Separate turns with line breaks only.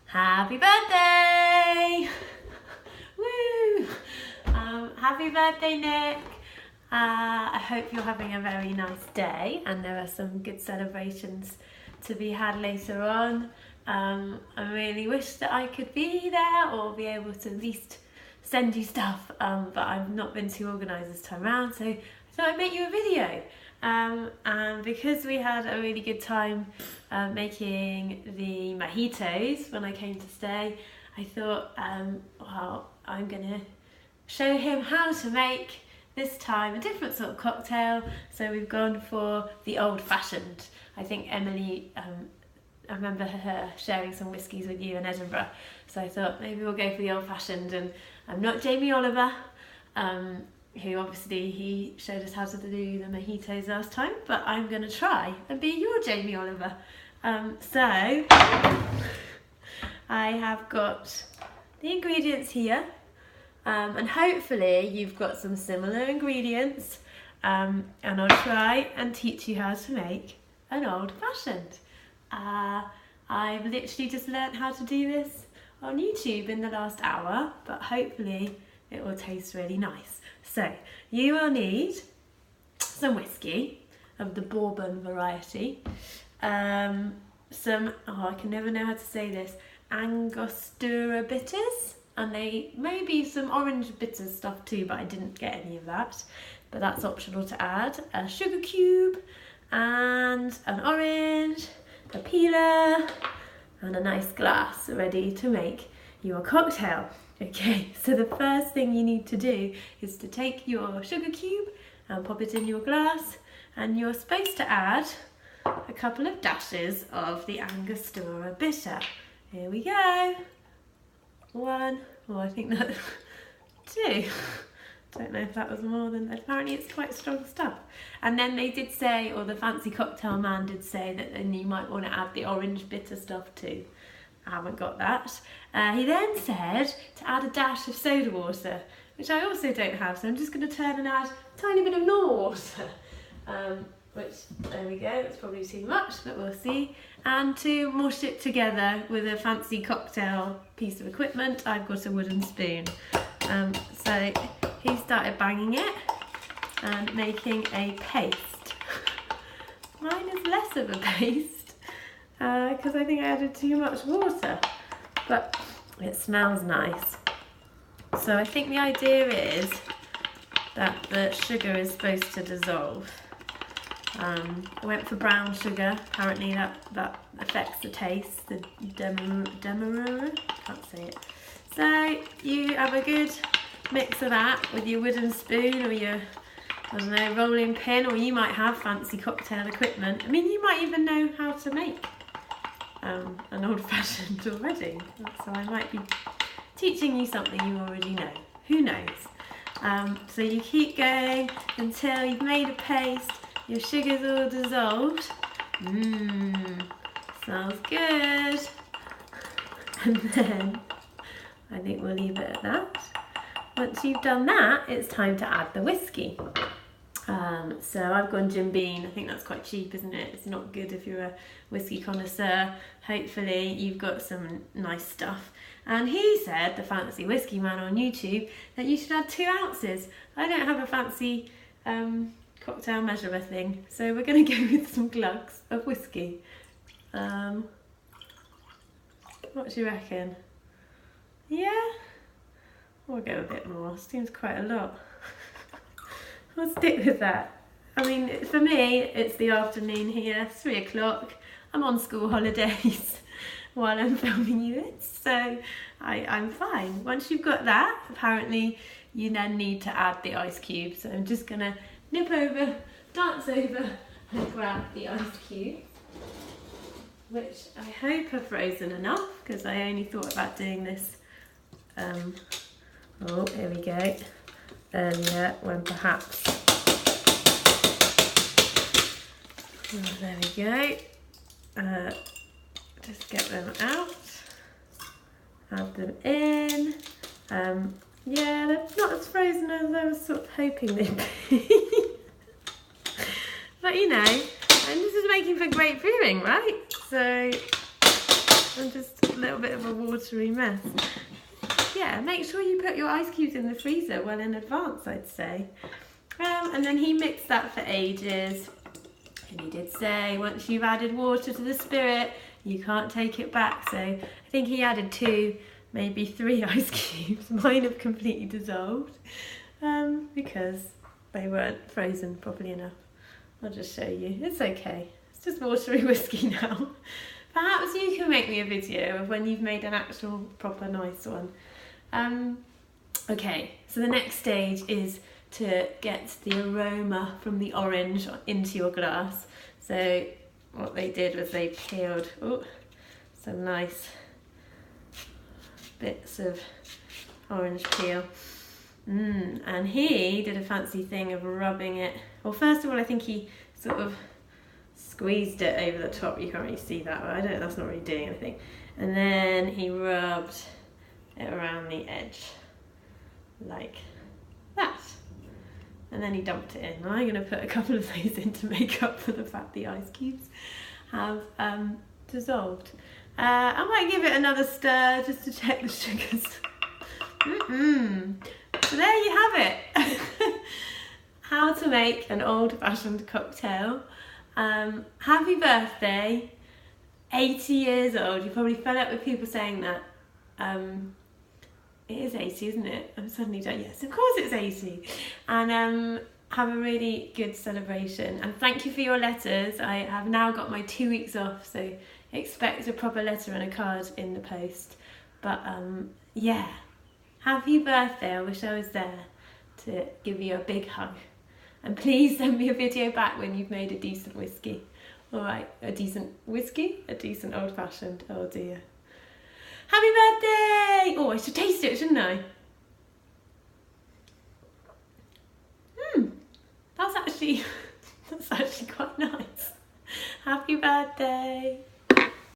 Happy birthday! Woo! Happy birthday, Nick! I hope you're having a very nice day and there are some good celebrations to be had later on. I really wish that I could be there or be able to at least send you stuff, but I've not been too organised this time around, so I thought I'd make you a video. And because we had a really good time making the mojitos when I came to stay, I thought, well, I'm gonna show him how to make this time a different sort of cocktail. So we've gone for the old-fashioned. I think Emily, I remember her sharing some whiskies with you in Edinburgh, so I thought maybe we'll go for the old-fashioned. And I'm not Jamie Oliver, who obviously he showed us how to do the mojitos last time, but I'm going to try and be your Jamie Oliver. So I have got the ingredients here, and hopefully you've got some similar ingredients, and I'll try and teach you how to make an old-fashioned. I've literally just learnt how to do this on YouTube in the last hour, but hopefully it will taste really nice. So you will need some whiskey of the bourbon variety, some, I can never know how to say this, Angostura bitters, and they may be some orange bitters stuff too, but I didn't get any of that, but that's optional to add. A sugar cube and an orange, a peeler, and a nice glass ready to make your cocktail. Okay, so the first thing you need to do is to take your sugar cube and pop it in your glass, and you're supposed to add a couple of dashes of the Angostura bitter. Here we go. One, well, I think that, two. Don't know if that was more than, apparently it's quite strong stuff. And then they did say, or the fancy cocktail man did say, that then you might want to add the orange bitter stuff too. I haven't got that. He then said to add a dash of soda water, which I also don't have, so I'm just going to turn and add a tiny bit of normal water. Which, there we go, it's probably too much, but we'll see. And to mush it together with a fancy cocktail piece of equipment, I've got a wooden spoon. So he started banging it and making a paste. Mine is less of a paste because I think I added too much water, but it smells nice. So I think the idea is that the sugar is supposed to dissolve. I went for brown sugar, apparently that affects the taste, the demerara, can't say it. So you have a good mix of that with your wooden spoon or your, I don't know, rolling pin, or you might have fancy cocktail equipment. I mean, you might even know how to make an old-fashioned already, so I might be teaching you something you already know. Who knows? So you keep going until you've made a paste, your sugar's all dissolved. Smells good. And then I think we'll leave it at that. Once you've done that, it's time to add the whiskey. So I've gone Jim Beam. I think that's quite cheap, isn't it? It's not good if you're a whiskey connoisseur. Hopefully you've got some nice stuff. And he said, the fancy whiskey man on YouTube, that you should add 2 ounces. I don't have a fancy cocktail measurer thing, so we're going to go with some glugs of whiskey. What do you reckon? Yeah? We'll go a bit more, seems quite a lot. I'll stick with that. I mean, for me, it's the afternoon here, 3 o'clock. I'm on school holidays while I'm filming you this, so I'm fine. Once you've got that, apparently you then need to add the ice cube. So I'm just gonna nip over, dance over and grab the ice cube, which I hope are frozen enough, because I only thought about doing this oh, here we go, earlier when perhaps, oh, there we go, just get them out, add them in, yeah, they're not as frozen as I was sort of hoping they'd be, but you know, and this is making for great viewing, right? So I'm just little bit of a watery mess. Yeah, make sure you put your ice cubes in the freezer well in advance, I'd say. And then he mixed that for ages. And he did say, once you've added water to the spirit, you can't take it back. So I think he added 2, maybe 3 ice cubes. Mine have completely dissolved because they weren't frozen properly enough. I'll just show you. It's okay. It's just watery whiskey now. Perhaps you can make me a video of when you've made an actual proper nice one. Okay, so the next stage is to get the aroma from the orange into your glass. So what they did was they peeled some nice bits of orange peel. And he did a fancy thing of rubbing it. Well, first of all, I think he sort of squeezed it over the top. You can't really see that, but I don't know, that's not really doing anything. And then he rubbed it around the edge like that. And then he dumped it in. I'm going to put a couple of those in to make up for the fact the ice cubes have dissolved. I might give it another stir just to check the sugars. So there you have it. How to make an old-fashioned cocktail. Happy birthday, 80 years old. You're probably fed up with people saying that. It is 80, isn't it? I'm suddenly done. Yes, of course it's 80. And have a really good celebration. And thank you for your letters. I have now got my 2 weeks off, so expect a proper letter and a card in the post. But yeah, happy birthday. I wish I was there to give you a big hug. And please send me a video back when you've made a decent whiskey. All right, a decent whiskey, a decent old-fashioned. Oh dear. Happy birthday! Oh, I should taste it, shouldn't I? That's actually quite nice. Happy birthday.